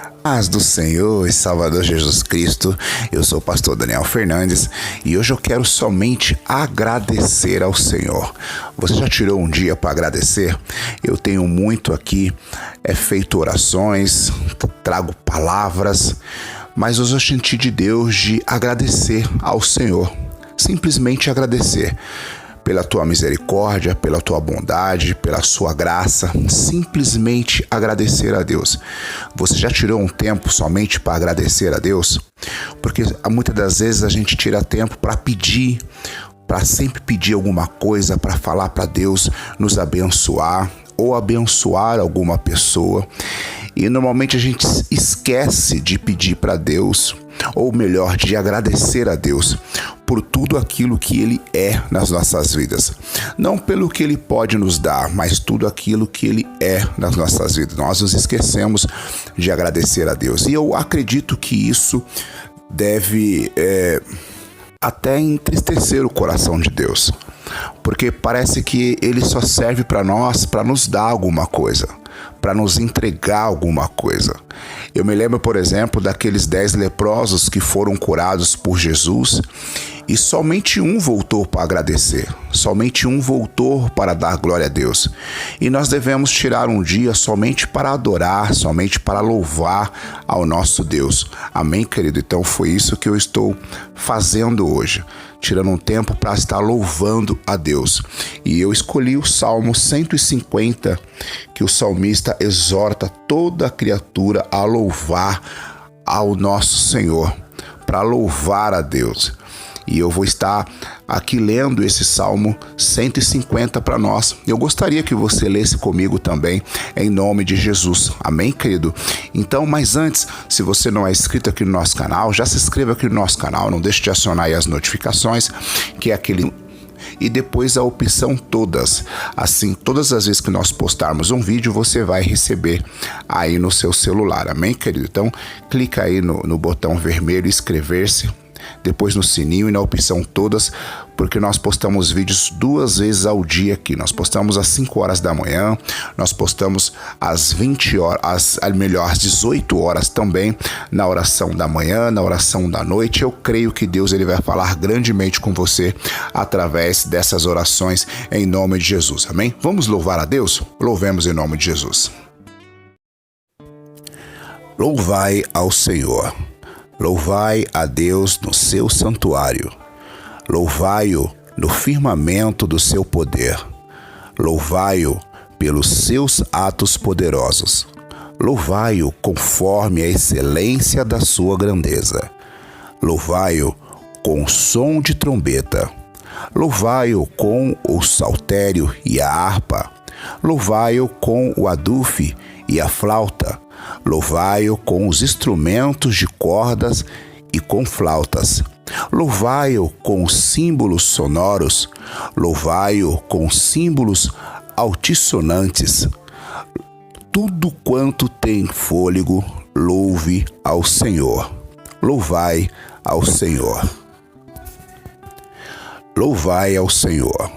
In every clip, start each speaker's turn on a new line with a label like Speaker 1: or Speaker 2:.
Speaker 1: Paz do Senhor e Salvador Jesus Cristo, eu sou o pastor Daniel Fernandes e hoje eu quero somente agradecer ao Senhor. Você já tirou um dia para agradecer? Eu tenho muito aqui, feito orações, trago palavras, mas hoje eu senti de Deus de agradecer ao Senhor, simplesmente agradecer. Pela tua misericórdia, pela tua bondade, pela sua graça, simplesmente agradecer a Deus. Você já tirou um tempo somente para agradecer a Deus? Porque muitas das vezes a gente tira tempo para pedir, para sempre pedir alguma coisa, para falar para Deus nos abençoar ou abençoar alguma pessoa. E normalmente a gente esquece de pedir para Deus, ou melhor, de agradecer a Deus por tudo aquilo que Ele é nas nossas vidas. Não pelo que Ele pode nos dar, mas tudo aquilo que Ele é nas nossas vidas. Nós nos esquecemos de agradecer a Deus. E eu acredito que isso deve até entristecer o coração de Deus. Porque parece que Ele só serve para nós, para nos dar alguma coisa, para nos entregar alguma coisa. Eu me lembro, por exemplo, daqueles 10 leprosos que foram curados por Jesus e somente um voltou para agradecer, somente um voltou para dar glória a Deus. E nós devemos tirar um dia somente para adorar, somente para louvar ao nosso Deus. Amém, querido? Então foi isso que eu estou fazendo hoje, tirando um tempo para estar louvando a Deus. E eu escolhi o Salmo 150, que o salmista exorta toda a criatura a louvar ao nosso Senhor, para louvar a Deus. E eu vou estar aqui lendo esse Salmo 150 para nós. Eu gostaria que você lesse comigo também, em nome de Jesus. Amém, querido? Então, mas antes, se você não é inscrito aqui no nosso canal, já se inscreva aqui no nosso canal. Não deixe de acionar aí as notificações, que é aquele... E depois a opção todas. Assim, todas as vezes que nós postarmos um vídeo, você vai receber aí no seu celular. Amém, querido? Então, clica aí no botão vermelho, inscrever-se. Depois no sininho e na opção todas, porque nós postamos vídeos 2 vezes ao dia aqui. Nós postamos às 5 horas da manhã, nós postamos às 20 horas, às 18 horas também, na oração da manhã, na oração da noite. Eu creio que Deus ele vai falar grandemente com você através dessas orações em nome de Jesus. Amém? Vamos louvar a Deus? Louvemos em nome de Jesus. Louvai ao Senhor. Louvai a Deus no seu santuário, louvai-o no firmamento do seu poder, louvai-o pelos seus atos poderosos, louvai-o conforme a excelência da sua grandeza, louvai-o com som de trombeta, louvai-o com o saltério e a harpa, louvai-o com o adufe e a flauta, louvai-o com os instrumentos de cordas e com flautas. Louvai-o com símbolos sonoros. Louvai-o com símbolos altissonantes. Tudo quanto tem fôlego, louve ao Senhor. Louvai ao Senhor. Louvai ao Senhor.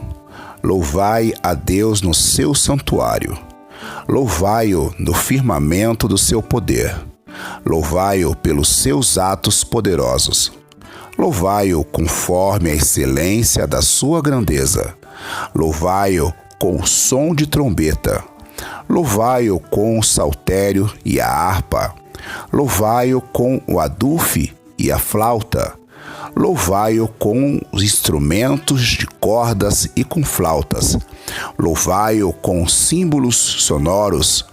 Speaker 1: Louvai a Deus no seu santuário. Louvai-o no firmamento do seu poder. Louvai-o pelos seus atos poderosos. Louvai-o conforme a excelência da sua grandeza. Louvai-o com o som de trombeta. Louvai-o com o saltério e a harpa. Louvai-o com o adufe e a flauta. Louvai-o com os instrumentos de cordas e com flautas. Louvai-o com símbolos sonoros.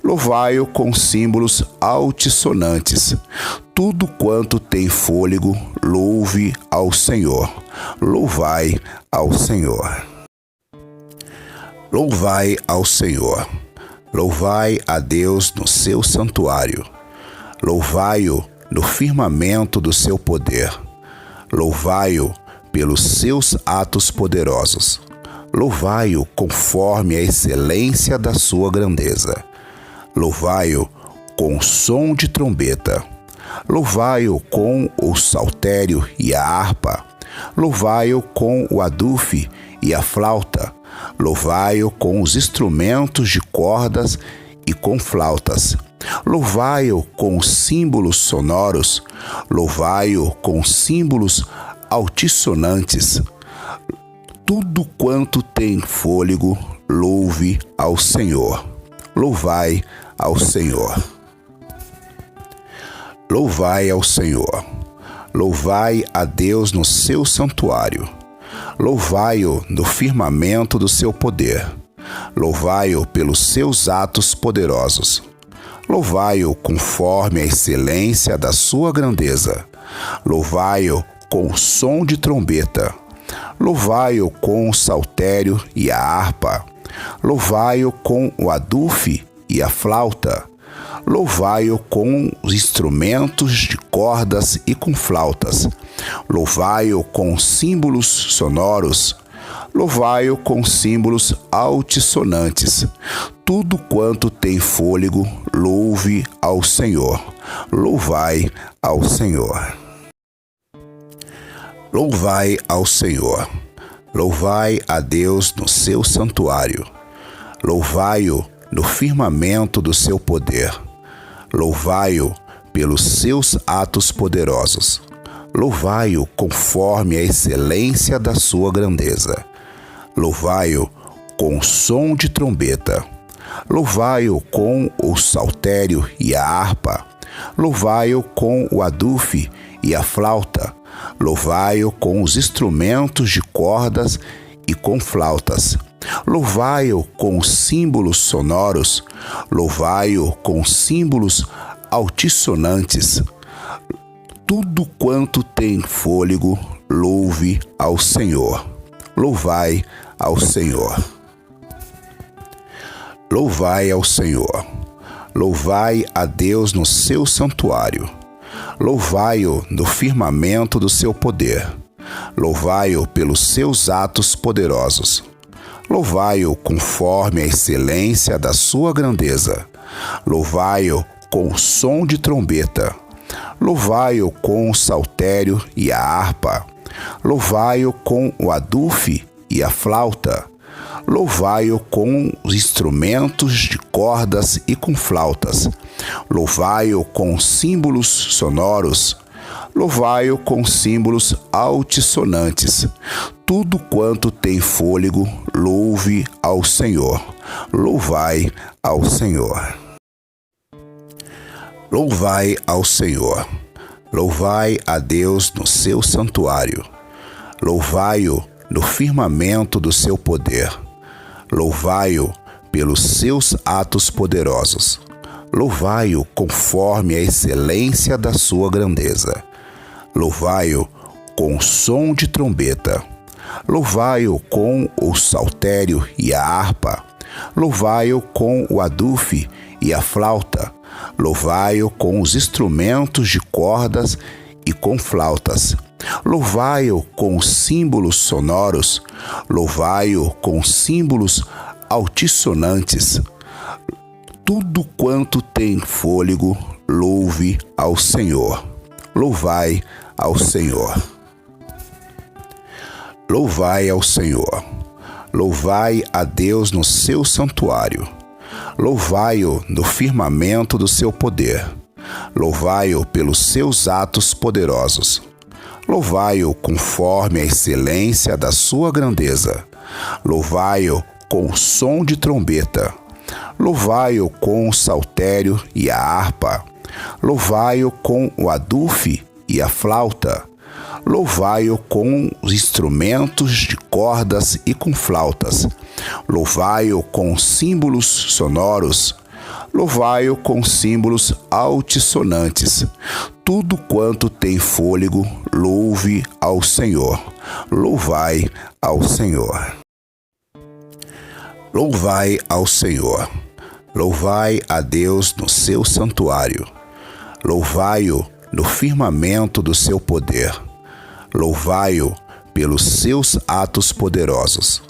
Speaker 1: Louvai-o com símbolos altissonantes. Tudo quanto tem fôlego, louve ao Senhor. Louvai ao Senhor. Louvai ao Senhor. Louvai a Deus no seu santuário. Louvai-o no firmamento do seu poder. Louvai-o pelos seus atos poderosos. Louvai-o conforme a excelência da sua grandeza. Louvai-o com som de trombeta. Louvai-o com o saltério e a harpa. Louvai-o com o adufe e a flauta. Louvai-o com os instrumentos de cordas e com flautas. Louvai-o com símbolos sonoros, louvai-o com símbolos altissonantes. Tudo quanto tem fôlego, louve ao Senhor. Louvai ao Senhor. Louvai ao Senhor. Louvai a Deus no seu santuário. Louvai-o no firmamento do seu poder. Louvai-o pelos seus atos poderosos. Louvai-o conforme a excelência da sua grandeza. Louvai-o com o som de trombeta. Louvai-o com o saltério e a harpa. Louvai-o com o adufe e a flauta. Louvai-o com os instrumentos de cordas e com flautas. Louvai-o com símbolos sonoros. Louvai-o com símbolos altissonantes. Tudo quanto tem fôlego, louve ao Senhor. Louvai ao Senhor. Louvai ao Senhor. Louvai a Deus no seu santuário. Louvai-o no firmamento do seu poder. Louvai-o pelos seus atos poderosos. Louvai-o conforme a excelência da sua grandeza. Louvai-o com som de trombeta. Louvai-o com o saltério e a harpa. Louvai-o com o adufe e a flauta. Louvai-o com os instrumentos de cordas e com flautas. Louvai-o com símbolos sonoros. Louvai-o com símbolos altissonantes. Tudo quanto tem fôlego, louve ao Senhor. Louvai ao Senhor. Louvai ao Senhor. Louvai a Deus no seu santuário. Louvai-o no firmamento do seu poder. Louvai-o pelos seus atos poderosos. Louvai-o conforme a excelência da sua grandeza. Louvai-o com o som de trombeta. Louvai-o com o saltério e a harpa. Louvai-o com o adufe e a flauta. Louvai-o com os instrumentos de cordas e com flautas. Louvai-o com símbolos sonoros. Louvai-o com símbolos altissonantes. Tudo quanto tem fôlego, louve ao Senhor. Louvai ao Senhor. Louvai ao Senhor. Louvai a Deus no seu santuário. Louvai-o no firmamento do seu poder. Louvai-o pelos seus atos poderosos. Louvai-o conforme a excelência da sua grandeza. Louvai-o com som de trombeta. Louvai-o com o saltério e a harpa. Louvai-o com o adufe e a flauta. Louvai-o com os instrumentos de cordas e com flautas. Louvai-o com símbolos sonoros. Louvai-o com símbolos altissonantes. Tudo quanto tem fôlego, louve ao Senhor. Louvai ao Senhor. Louvai ao Senhor. Louvai a Deus no seu santuário. Louvai-o no firmamento do seu poder. Louvai-o pelos seus atos poderosos. Louvai-o conforme a excelência da sua grandeza. Louvai-o com o som de trombeta. Louvai-o com o saltério e a harpa. Louvai-o com o adufe e a flauta. Louvai-o com os instrumentos de cordas e com flautas. Louvai-o com símbolos sonoros. Louvai-o com símbolos altissonantes. Tudo quanto tem fôlego, louve ao Senhor. Louvai ao Senhor. Louvai ao Senhor. Louvai a Deus no seu santuário. Louvai-o no firmamento do seu poder. Louvai-o pelos seus atos poderosos.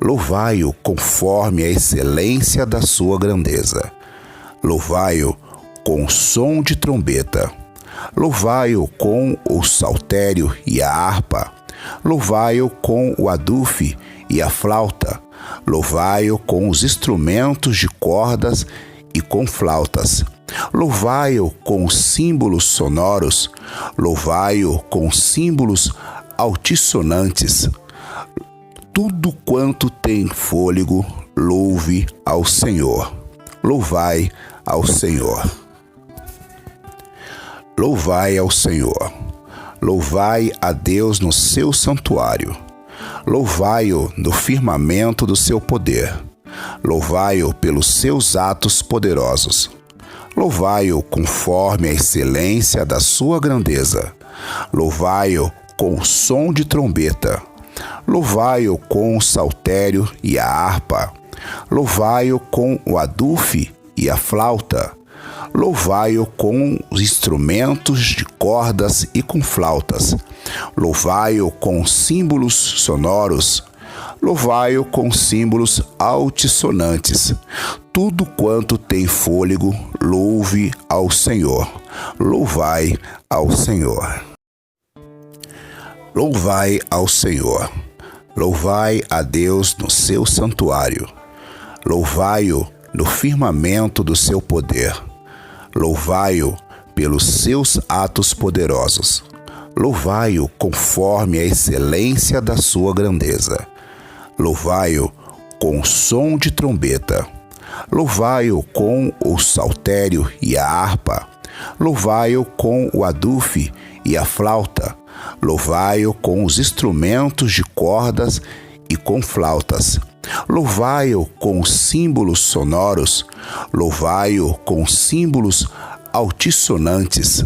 Speaker 1: Louvai-o conforme a excelência da sua grandeza. Louvai-o com som de trombeta. Louvai-o com o saltério e a harpa. Louvai-o com o adufe e a flauta. Louvai-o com os instrumentos de cordas e com flautas. Louvai-o com símbolos sonoros, louvai-o com símbolos altissonantes. Tudo quanto tem fôlego, louve ao Senhor. Louvai ao Senhor. Louvai ao Senhor. Louvai a Deus no seu santuário. Louvai-o no firmamento do seu poder. Louvai-o pelos seus atos poderosos. Louvai-o conforme a excelência da sua grandeza. Louvai-o com o som de trombeta. Louvai-o com o saltério e a harpa. Louvai-o com o adufe e a flauta. Louvai-o com os instrumentos de cordas e com flautas. Louvai-o com símbolos sonoros. Louvai-o com símbolos altissonantes. Tudo quanto tem fôlego, louve ao Senhor. Louvai ao Senhor. Louvai ao Senhor. Louvai a Deus no seu santuário. Louvai-o no firmamento do seu poder. Louvai-o pelos seus atos poderosos. Louvai-o conforme a excelência da sua grandeza. Louvai-o com o som de trombeta. Louvai-o com o saltério e a harpa. Louvai-o com o adufe e a flauta. Louvai-o com os instrumentos de cordas e com flautas. Louvai-o com símbolos sonoros. Louvai-o com símbolos altissonantes.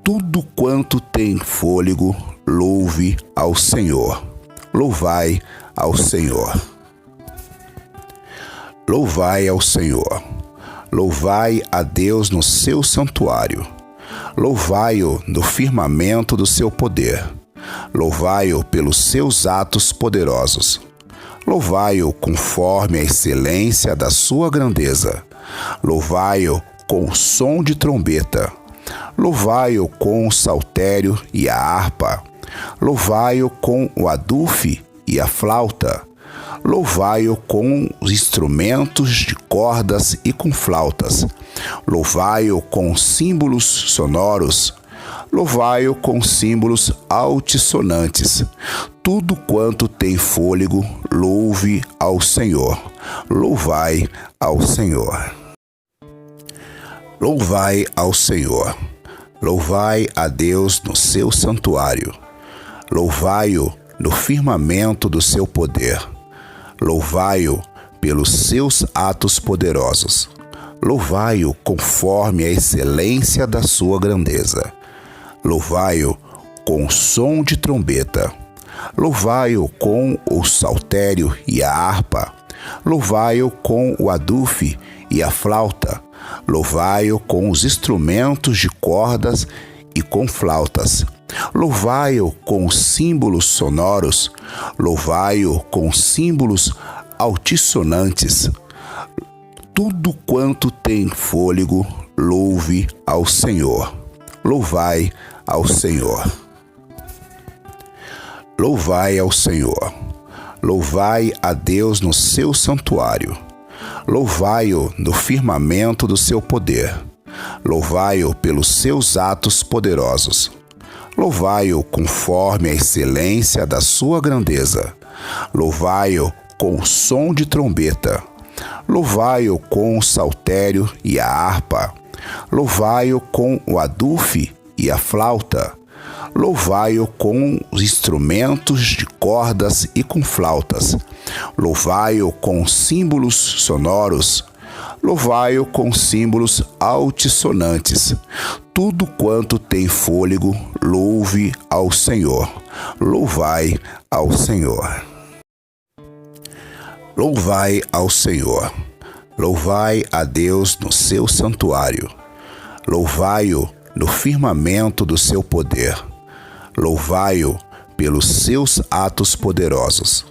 Speaker 1: Tudo quanto tem fôlego, louve ao Senhor. Louvai ao Senhor. Louvai ao Senhor. Louvai a Deus no seu santuário. Louvai-o no firmamento do seu poder. Louvai-o pelos seus atos poderosos. Louvai-o conforme a excelência da sua grandeza. Louvai-o com o som de trombeta. Louvai-o com o saltério e a harpa. Louvai-o com o adufe e a flauta. Louvai-o com os instrumentos de cordas e com flautas. Louvai-o com símbolos sonoros. Louvai-o com símbolos altissonantes. Tudo quanto tem fôlego, louve ao Senhor. Louvai ao Senhor. Louvai ao Senhor. Louvai a Deus no seu santuário. Louvai-o no firmamento do seu poder. Louvai-o pelos seus atos poderosos. Louvai-o conforme a excelência da sua grandeza. Louvai-o com o som de trombeta. Louvai-o com o saltério e a harpa. Louvai-o com o adufe e a flauta. Louvai-o com os instrumentos de cordas e com flautas. Louvai-o com símbolos sonoros. Louvai-o com símbolos altissonantes. Tudo quanto tem fôlego, louve ao Senhor. Louvai ao Senhor. Louvai ao Senhor. Louvai a Deus no seu santuário. Louvai-o no firmamento do seu poder. Louvai-o pelos seus atos poderosos. Louvai-o conforme a excelência da sua grandeza. Louvai-o com o som de trombeta. Louvai-o com o saltério e a harpa. Louvai-o com o adufe e a flauta. Louvai-o com os instrumentos de cordas e com flautas. Louvai-o com símbolos sonoros. Louvai-o com símbolos altissonantes. Tudo quanto tem fôlego, louve ao Senhor. Louvai ao Senhor. Louvai ao Senhor. Louvai a Deus no seu santuário. Louvai-o no firmamento do seu poder. Louvai-o pelos seus atos poderosos.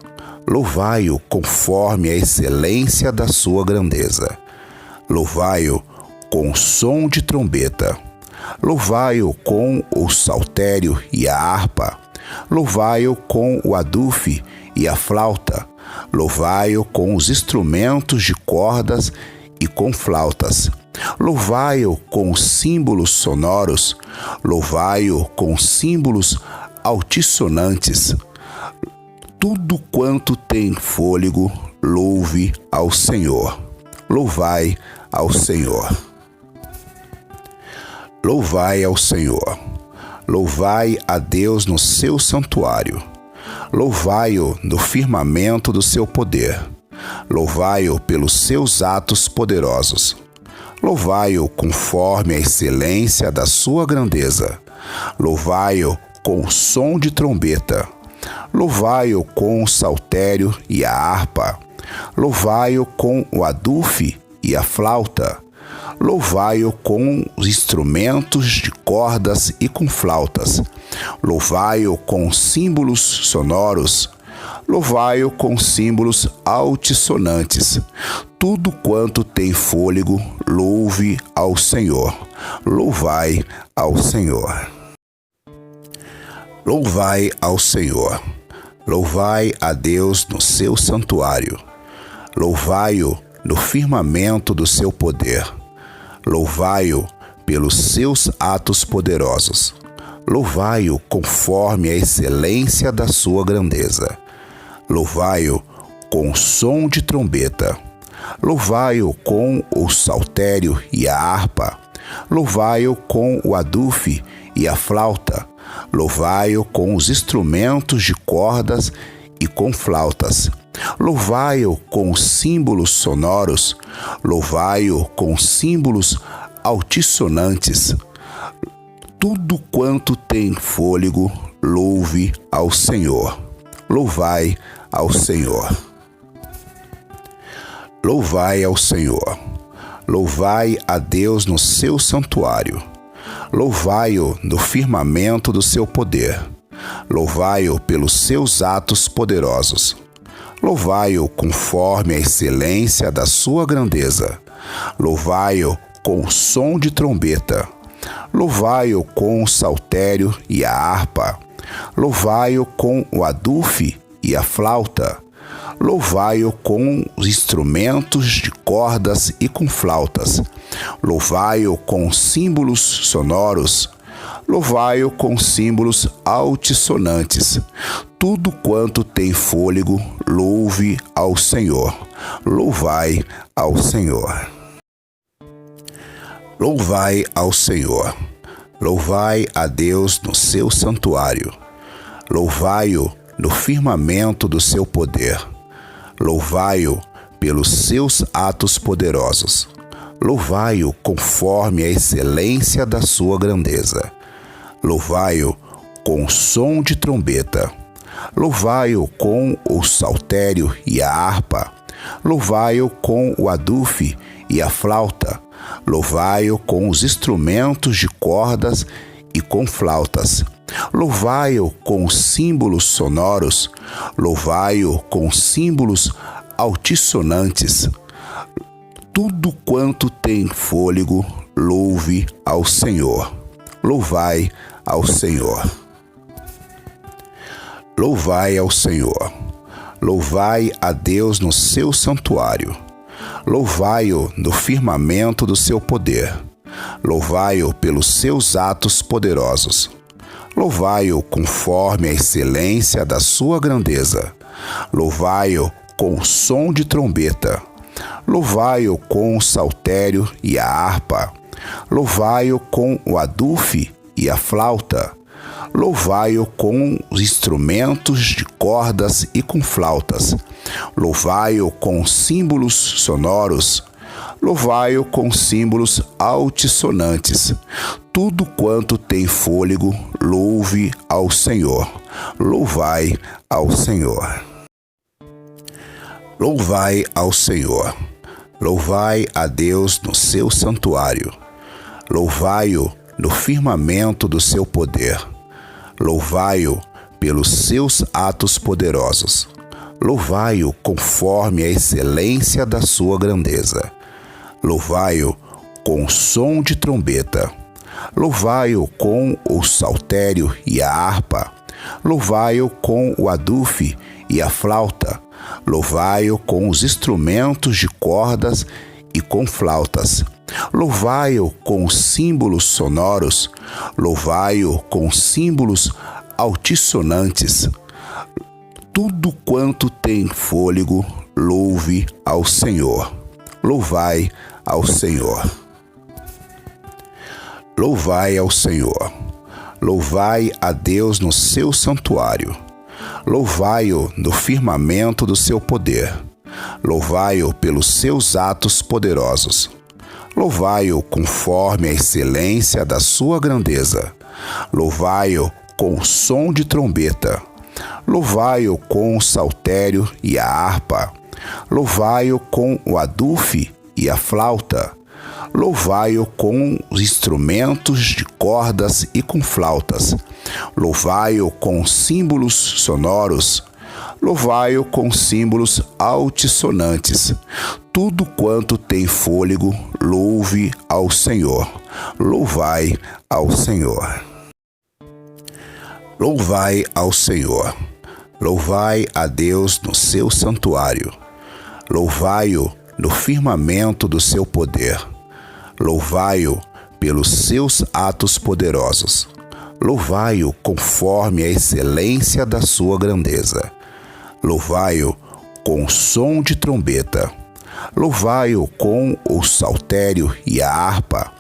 Speaker 1: Louvai-o conforme a excelência da sua grandeza. Louvai-o com o som de trombeta. Louvai-o com o saltério e a harpa. Louvai-o com o adufe e a flauta. Louvai-o com os instrumentos de cordas e com flautas. Louvai-o com símbolos sonoros, louvai-o com símbolos altissonantes. Tudo quanto tem fôlego, louve ao Senhor. Louvai ao Senhor. Louvai ao Senhor. Louvai a Deus no seu santuário. Louvai-o no firmamento do seu poder. Louvai-o pelos seus atos poderosos. Louvai-o conforme a excelência da sua grandeza. Louvai-o com o som de trombeta. Louvai-o com o saltério e a harpa. Louvai-o com o adufe e a flauta. Louvai-o com os instrumentos de cordas e com flautas. Louvai-o com símbolos sonoros. Louvai-o com símbolos altissonantes. Tudo quanto tem fôlego, louve ao Senhor. Louvai ao Senhor. Louvai ao Senhor. Louvai a Deus no seu santuário. Louvai-o no firmamento do seu poder. Louvai-o pelos seus atos poderosos. Louvai-o conforme a excelência da sua grandeza. Louvai-o com som de trombeta. Louvai-o com o saltério e a harpa. Louvai-o com o adufe e a flauta. Louvai-o com os instrumentos de cordas e com flautas. Louvai-o com símbolos sonoros. Louvai-o com símbolos altissonantes. Tudo quanto tem fôlego, louve ao Senhor. Louvai ao Senhor. Louvai ao Senhor. Louvai a Deus no seu santuário. Louvai-o no firmamento do seu poder. Louvai-o pelos seus atos poderosos. Louvai-o conforme a excelência da sua grandeza. Louvai-o com o som de trombeta. Louvai-o com o saltério e a harpa. Louvai-o com o adufe e a flauta. Louvai-o com os instrumentos de cordas e com flautas. Louvai-o com símbolos sonoros. Louvai-o com símbolos altissonantes. Tudo quanto tem fôlego, louve ao Senhor. Louvai ao Senhor. Louvai ao Senhor. Louvai a Deus no seu santuário. Louvai-o no firmamento do seu poder. Louvai-o pelos seus atos poderosos. Louvai-o conforme a excelência da sua grandeza. Louvai-o com som de trombeta. Louvai-o com o saltério e a harpa. Louvai-o com o adufe e a flauta. Louvai-o com os instrumentos de cordas e com flautas. Louvai-o com símbolos sonoros. Louvai-o com símbolos altissonantes. Tudo quanto tem fôlego, louve ao Senhor. Louvai ao Senhor. Louvai ao Senhor. Louvai a Deus no seu santuário. Louvai-o no firmamento do seu poder. Louvai-o pelos seus atos poderosos. Louvai-o conforme a excelência da sua grandeza. Louvai-o com o som de trombeta. Louvai-o com o saltério e a harpa. Louvai-o com o adufe e a flauta. Louvai-o com os instrumentos de cordas e com flautas. Louvai-o com símbolos sonoros. Louvai-o com símbolos altissonantes. Tudo quanto tem fôlego, louve ao Senhor. Louvai ao Senhor. Louvai ao Senhor. Louvai a Deus no seu santuário. Louvai-o no firmamento do seu poder. Louvai-o pelos seus atos poderosos. Louvai-o conforme a excelência da sua grandeza. Louvai-o com som de trombeta. Louvai-o com o saltério e a harpa. Louvai-o com o adufe e a flauta. Louvai-o com os instrumentos de cordas e com flautas. Louvai-o com símbolos sonoros, louvai-o com símbolos altissonantes. Tudo quanto tem fôlego, louve ao Senhor. Louvai ao Senhor. Louvai ao Senhor. Louvai a Deus no seu santuário. Louvai-o no firmamento do seu poder. Louvai-o pelos seus atos poderosos. Louvai-o conforme a excelência da sua grandeza. Louvai-o com o som de trombeta. Louvai-o com o saltério e a harpa. Louvai-o com o adufe e a flauta. Louvai-o com os instrumentos de cordas e com flautas. Louvai-o com símbolos sonoros. Louvai-o com símbolos altissonantes. Tudo quanto tem fôlego, louve ao Senhor. Louvai ao Senhor. Louvai ao Senhor. Louvai a Deus no seu santuário. Louvai-o no firmamento do seu poder. Louvai-o pelos seus atos poderosos. Louvai-o conforme a excelência da sua grandeza. Louvai-o com o som de trombeta. Louvai-o com o saltério e a harpa.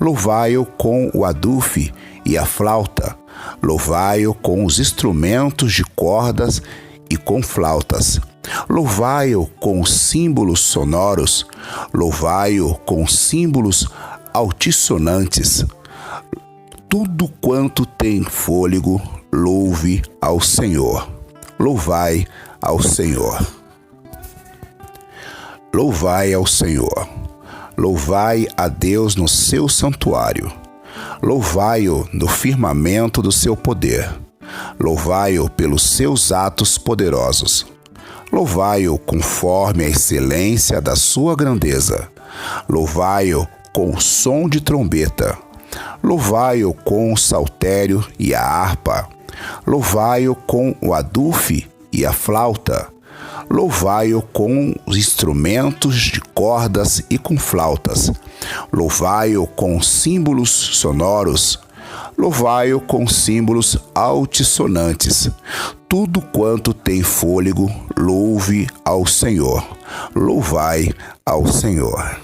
Speaker 1: Louvai-o com o adufe e a flauta. Louvai-o com os instrumentos de cordas e com flautas. Louvai-o com símbolos sonoros. Louvai-o com símbolos altissonantes. Tudo quanto tem fôlego, louve ao Senhor. Louvai ao Senhor. Louvai ao Senhor. Louvai a Deus no seu santuário. Louvai-o no firmamento do seu poder. Louvai-o pelos seus atos poderosos. Louvai-o conforme a excelência da sua grandeza. Louvai-o com o som de trombeta. Louvai-o com o saltério e a harpa. Louvai-o com o adufe e a flauta. Louvai-o com os instrumentos de cordas e com flautas. Louvai-o com símbolos sonoros. Louvai-o com símbolos altissonantes. Tudo quanto tem fôlego, louve ao Senhor. Louvai ao Senhor.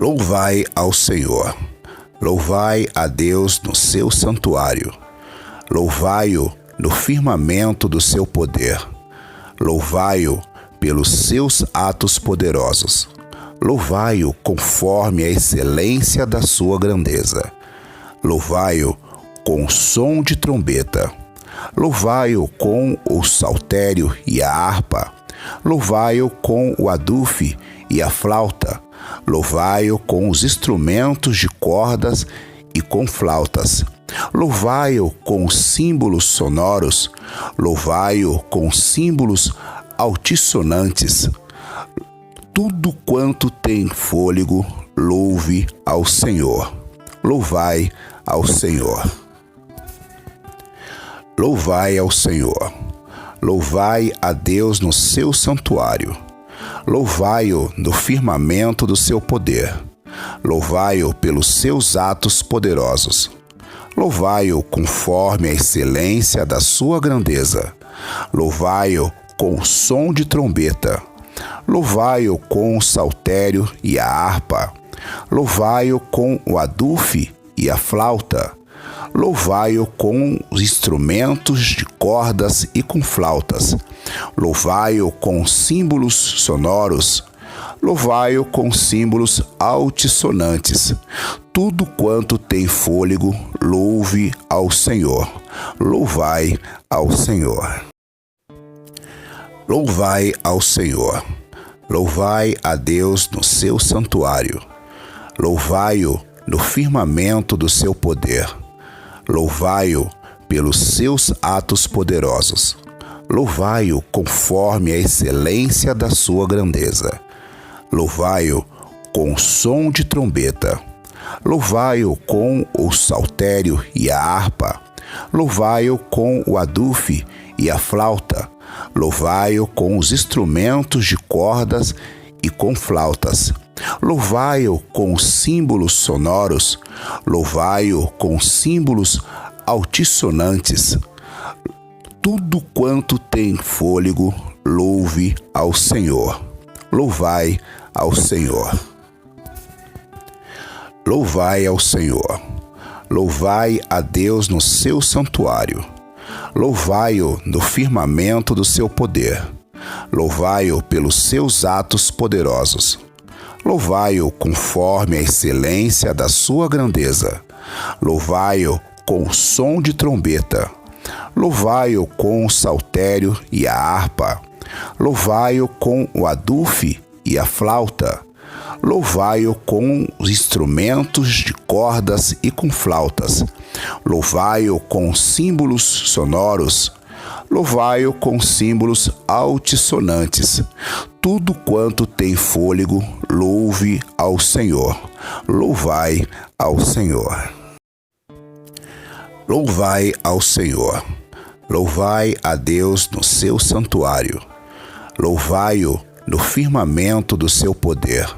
Speaker 1: Louvai ao Senhor. Louvai a Deus no seu santuário. Louvai-o no firmamento do seu poder. Louvai-o pelos seus atos poderosos. Louvai-o conforme a excelência da sua grandeza. Louvai-o com o som de trombeta. Louvai-o com o saltério e a harpa. Louvai-o com o adufe e a flauta. Louvai-o com os instrumentos de cordas e com flautas. Louvai-o com símbolos sonoros. Louvai-o com símbolos altissonantes. Tudo quanto tem fôlego, louve ao Senhor. Louvai ao Senhor. Louvai ao Senhor. Louvai a Deus no seu santuário. Louvai-o no firmamento do seu poder. Louvai-o pelos seus atos poderosos. Louvai-o conforme a excelência da sua grandeza. Louvai-o com o som de trombeta. Louvai-o com o saltério e a harpa. Louvai-o com o adufe e a flauta. Louvai-o com os instrumentos de cordas e com flautas. Louvai-o com símbolos sonoros. Louvai-o com símbolos altissonantes. Tudo quanto tem fôlego, louve ao Senhor. Louvai ao Senhor. Louvai ao Senhor. Louvai a Deus no seu santuário. Louvai-o no firmamento do seu poder. Louvai-o pelos seus atos poderosos. Louvai-o conforme a excelência da sua grandeza. Louvai-o com o som de trombeta. Louvai-o com o saltério e a harpa. Louvai-o com o adufe e a flauta. Louvai-o com os instrumentos de cordas e com flautas. Louvai-o com símbolos sonoros, louvai-o com símbolos altissonantes. Tudo quanto tem fôlego, louve ao Senhor. Louvai ao Senhor. Louvai ao Senhor. Louvai a Deus no seu santuário. Louvai-o no firmamento do seu poder. Louvai-o pelos seus atos poderosos. Louvai-o conforme a excelência da sua grandeza. Louvai-o com o som de trombeta. Louvai-o com o saltério e a harpa. Louvai-o com o adufe e a flauta. Louvai-o com os instrumentos de cordas e com flautas. Louvai-o com símbolos sonoros. Louvai-o com símbolos altissonantes. Tudo quanto tem fôlego, louve ao Senhor. Louvai ao Senhor. Louvai ao Senhor. Louvai a Deus no seu santuário. Louvai-o no firmamento do seu poder.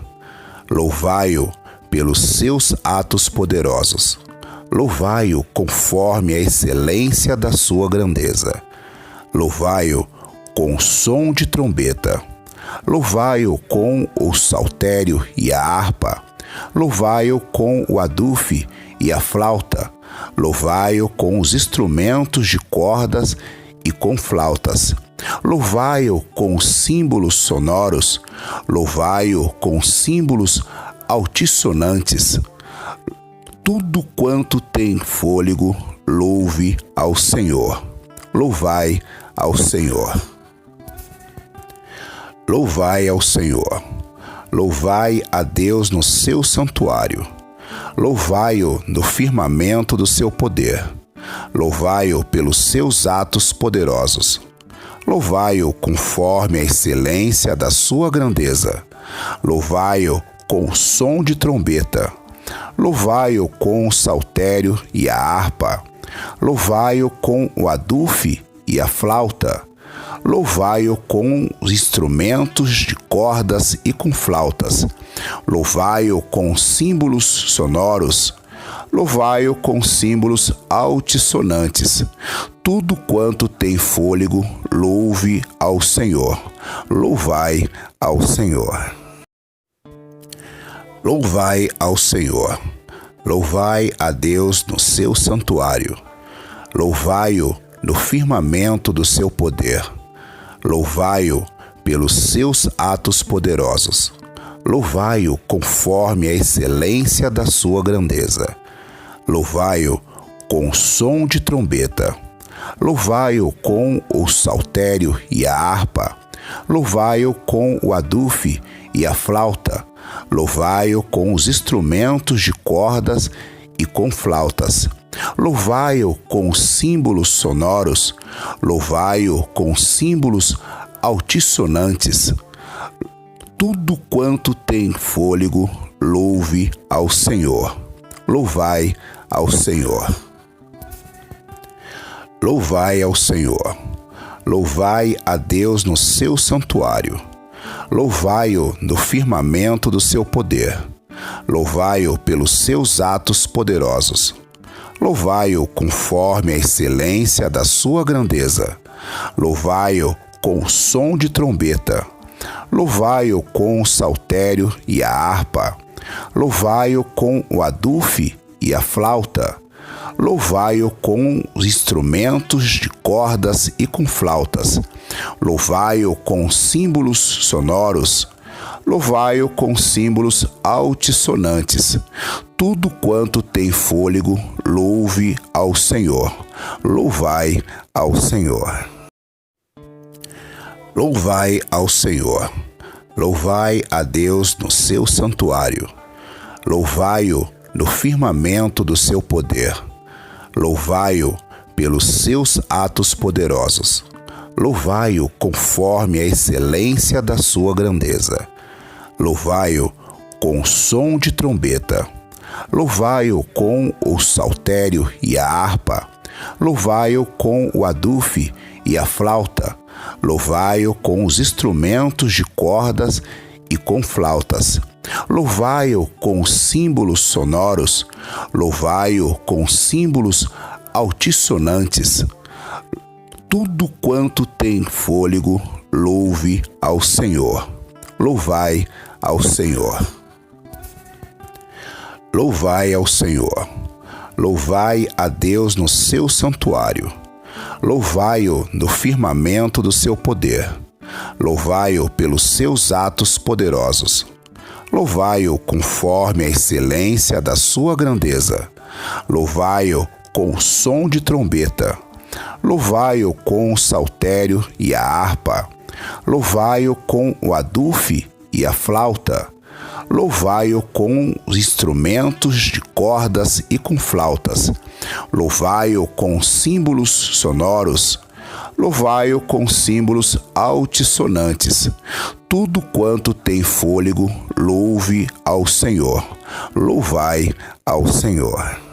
Speaker 1: Louvai-o pelos seus atos poderosos. Louvai-o conforme a excelência da sua grandeza. Louvai-o com o som de trombeta. Louvai-o com o saltério e a harpa. Louvai-o com o adufe e a flauta. Louvai-o com os instrumentos de cordas e com flautas. Louvai-o com símbolos sonoros. Louvai-o com símbolos altissonantes. Tudo quanto tem fôlego, louve ao Senhor. Louvai ao Senhor. Louvai ao Senhor. Louvai a Deus no seu santuário. Louvai-o no firmamento do seu poder. Louvai-o pelos seus atos poderosos. Louvai-o conforme a excelência da sua grandeza. Louvai-o com o som de trombeta. Louvai-o com o saltério e a harpa. Louvai-o com o adufe e a flauta. Louvai-o com os instrumentos de cordas e com flautas. Louvai-o com símbolos sonoros. Louvai-o com símbolos altissonantes. Tudo quanto tem fôlego, louve ao Senhor. Louvai ao Senhor. Louvai ao Senhor. Louvai a Deus no seu santuário. Louvai-o no firmamento do seu poder. Louvai-o pelos seus atos poderosos. Louvai-o conforme a excelência da sua grandeza. Louvai-o com o som de trombeta. Louvai-o com o saltério e a harpa. Louvai-o com o adufe e a flauta. Louvai-o com os instrumentos de cordas e com flautas. Louvai-o com símbolos sonoros. Louvai-o com símbolos altissonantes. Tudo quanto tem fôlego, louve ao Senhor. Louvai ao Senhor. Louvai ao Senhor. Louvai a Deus no seu santuário. Louvai-o no firmamento do seu poder. Louvai-o pelos seus atos poderosos. Louvai-o conforme a excelência da sua grandeza. Louvai-o com o som de trombeta. Louvai-o com o saltério e a harpa. Louvai-o com o adufe e a flauta. Louvai-o com os instrumentos de cordas e com flautas. Louvai-o com símbolos sonoros. Louvai-o com símbolos altissonantes. Tudo quanto tem fôlego, louve ao Senhor. Louvai ao Senhor. Louvai ao Senhor. Louvai a Deus no seu santuário. Louvai-o no firmamento do seu poder. Louvai-o pelos seus atos poderosos. Louvai-o conforme a excelência da sua grandeza. Louvai-o com o som de trombeta. Louvai-o com o saltério e a harpa. Louvai-o com o adufe e a flauta. Louvai-o com os instrumentos de cordas e com flautas. Louvai-o com símbolos sonoros, louvai-o com símbolos altissonantes. Tudo quanto tem fôlego, louve ao Senhor. Louvai ao Senhor. Louvai ao Senhor. Louvai a Deus no seu santuário. Louvai-o no firmamento do seu poder. Louvai-o pelos seus atos poderosos. Louvai-o conforme a excelência da sua grandeza. Louvai-o com o som de trombeta. Louvai-o com o saltério e a harpa. Louvai-o com o adufe e a flauta. Louvai-o com os instrumentos de cordas e com flautas. Louvai-o com símbolos sonoros. Louvai-o com símbolos altissonantes. Tudo quanto tem fôlego, louve ao Senhor. Louvai ao Senhor.